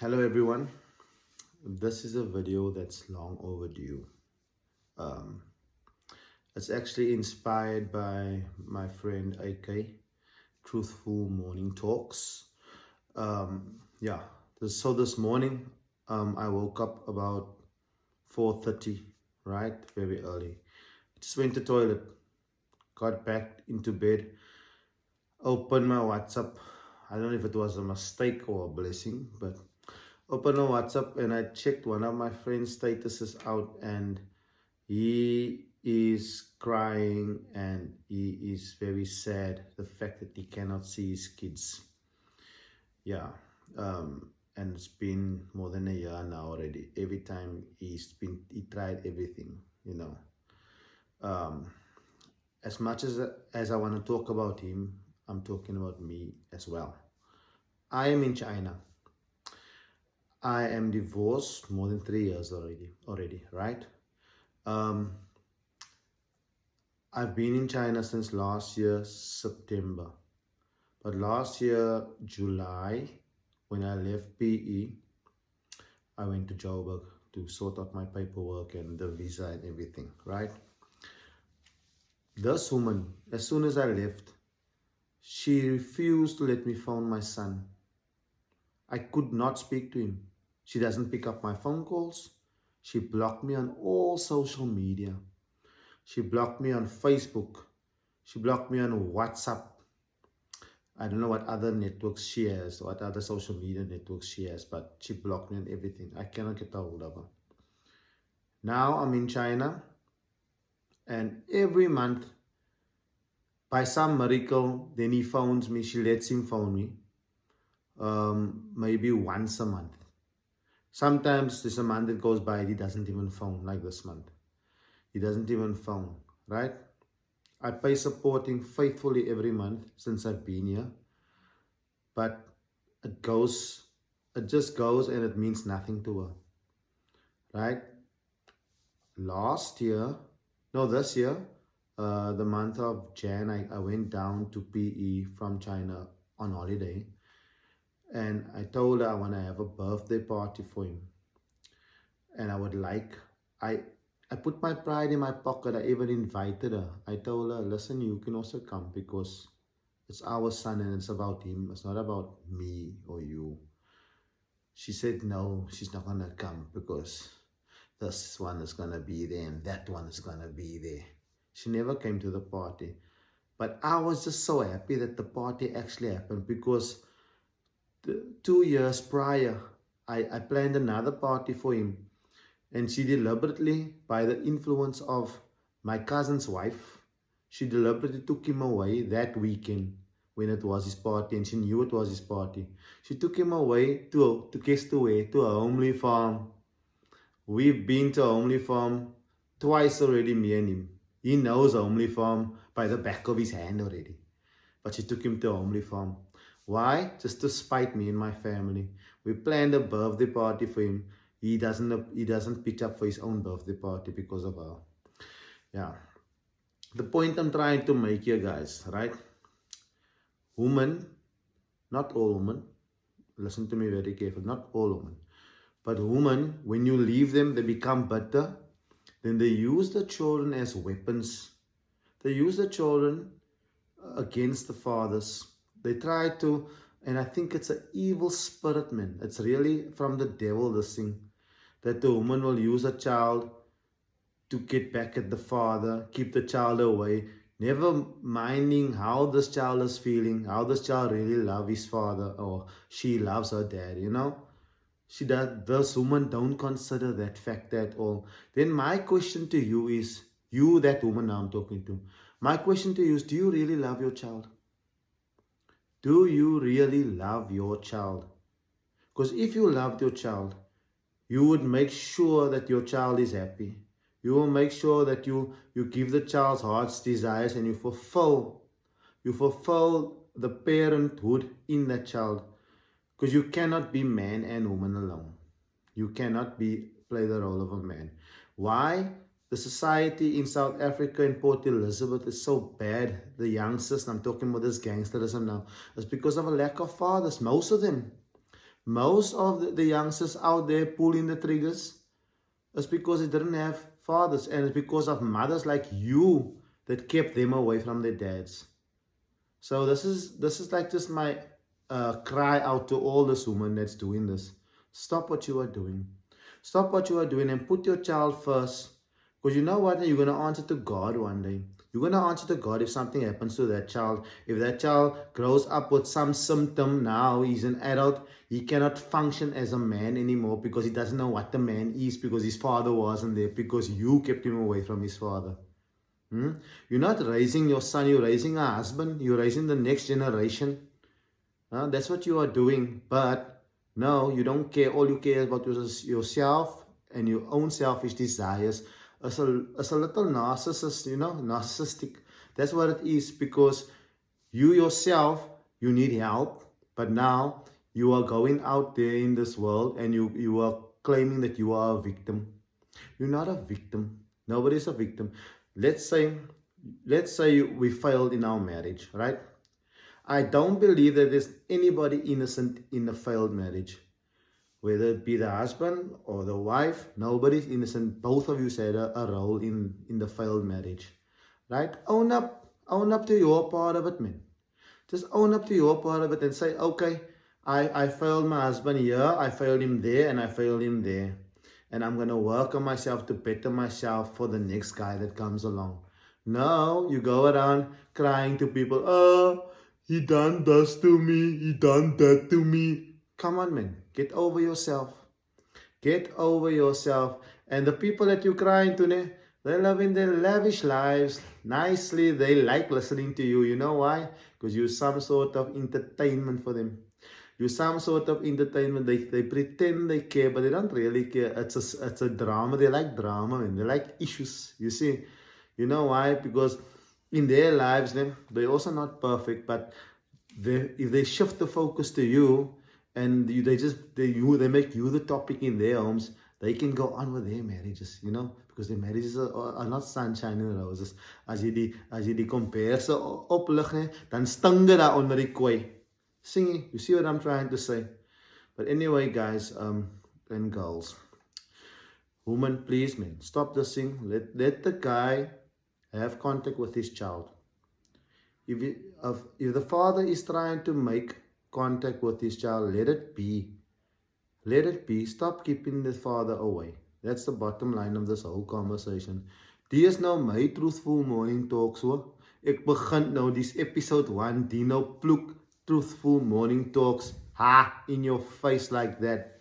Hello everyone. This is a video that's long overdue. Um, it's actually inspired by my friend AK, Truthful Morning Talks. Yeah, so this morning I woke up about 4:30, right? Very early. Just went to toilet, got back into bed, opened my WhatsApp. I don't know if it was a mistake or a blessing, but opened my WhatsApp and I checked one of my friend's statuses out, and he is crying and he is very sad the fact that he cannot see his kids. Yeah. And it's been more than a year now already. Every time he tried everything, um as much as I want to talk about him, I'm talking about me as well. I am in China. I am divorced more than 3 years already, right? um I've been in China since last year, September. But last year, July, when I left PE, I went to Joburg to sort out my paperwork and the visa and everything, right? This woman, as soon as I left, she refused to let me phone my son. I could not speak to him. She doesn't pick up my phone calls. She blocked me on all social media. She blocked me on Facebook. She blocked me on WhatsApp. I don't know what other networks she has, what other social media networks she has, but she blocked me on everything. I cannot get a hold of her. Now I'm in China, and every month, by some miracle, then he phones me. She lets him phone me, maybe once a month. Sometimes there's a month that goes by, he doesn't even phone, like this month. He doesn't even phone, right? I pay supporting faithfully every month since I've been here. But it just goes and it means nothing to her, right? This year, the month of Jan, I went down to PE from China on holiday. And I told her I want to have a birthday party for him. And I put my pride in my pocket. I even invited her. I told her, listen, you can also come because it's our son and it's about him. It's not about me or you. She said no, she's not going to come because this one is going to be there and that one is going to be there. She never came to the party. But I was just so happy that the party actually happened, because 2 years prior, I planned another party for him. And she deliberately, by the influence of my cousin's wife, she deliberately took him away that weekend when it was his party, and she knew it was his party. She took him away to guess to where? To a homely farm. We've been to a homely farm twice already, me and him. He knows a homely farm by the back of his hand already. But she took him to a homely farm. Why? Just to spite me and my family. We planned a birthday party for him. He doesn't pitch up for his own birthday party because of her. Yeah. The point I'm trying to make here, guys, right? Women, not all women, listen to me very carefully, not all women, but women, when you leave them, they become bitter. Then they use the children as weapons. They use the children against the fathers. They try to, and I think it's an evil spirit, man. It's really from the devil, this thing. That the woman will use a child to get back at the father, keep the child away, never minding how this child is feeling, how this child really loves his father or she loves her dad, This woman don't consider that fact at all. Then my question to you is, you, that woman I'm talking to, my question to you is, do you really love your child? Do you really love your child? Because if you loved your child, you would make sure that your child is happy. You will make sure that you give the child's heart's desires, and you fulfill the parenthood in that child. Because you cannot be man and woman alone. You cannot play the role of a man. Why? The society in South Africa, in Port Elizabeth, is so bad. The youngsters, and I'm talking about this gangsterism now, is because of a lack of fathers. Most of them. Most of the youngsters out there pulling the triggers is because they didn't have fathers, and it's because of mothers like you that kept them away from their dads. So this is like just my cry out to all this woman that's doing this. Stop what you are doing. Stop what you are doing and put your child first. Because you know what? You're going to answer to God one day. You're going to answer to God if something happens to that child. If that child grows up with some symptom now, he's an adult, he cannot function as a man anymore because he doesn't know what the man is because his father wasn't there, because you kept him away from his father. You're not raising your son, you're raising a husband, you're raising the next generation. That's what you are doing. But no, you don't care. All you care about is yourself and your own selfish desires. As a little narcissist, narcissistic. That's what it is, because you yourself, you need help. But now you are going out there in this world and you are claiming that you are a victim. You're not a victim. Nobody's a victim. Let's say we failed in our marriage, right? I don't believe that there's anybody innocent in a failed marriage. Whether it be the husband or the wife, nobody's innocent. Both of you had a role in the failed marriage, right? Own up to your part of it, man. Just own up to your part of it and say, okay, I failed my husband here, I failed him there, and I failed him there. And I'm going to work on myself to better myself for the next guy that comes along. No, you go around crying to people, oh, he done this to me, he done that to me. Come on, man. Get over yourself. Get over yourself. And the people that you're crying to, they're living their lavish lives nicely. They like listening to you. You know why? Because you're some sort of entertainment for them. You're some sort of entertainment. They pretend they care, but they don't really care. It's a drama. They like drama, and they like issues. You see? You know why? Because in their lives, they're also not perfect. But if they shift the focus to you, and they make you the topic in their homes, they can go on with their marriages, because their marriages are not sunshine and roses. As jy die komperse oplig, dan sting dit daar onder die kooi. Sing, you see what I'm trying to say? But anyway, guys, and girls, woman, please, man, stop this thing. Let the guy have contact with his child. If the father is trying to make contact with his child, let it be. Let it be. Stop keeping the father away. That's the bottom line of this whole conversation. Dit is nou my Truthful Morning Talk so. Ek begin nou, this episode 1, die nou ploek Truthful Morning Talks in your face like that.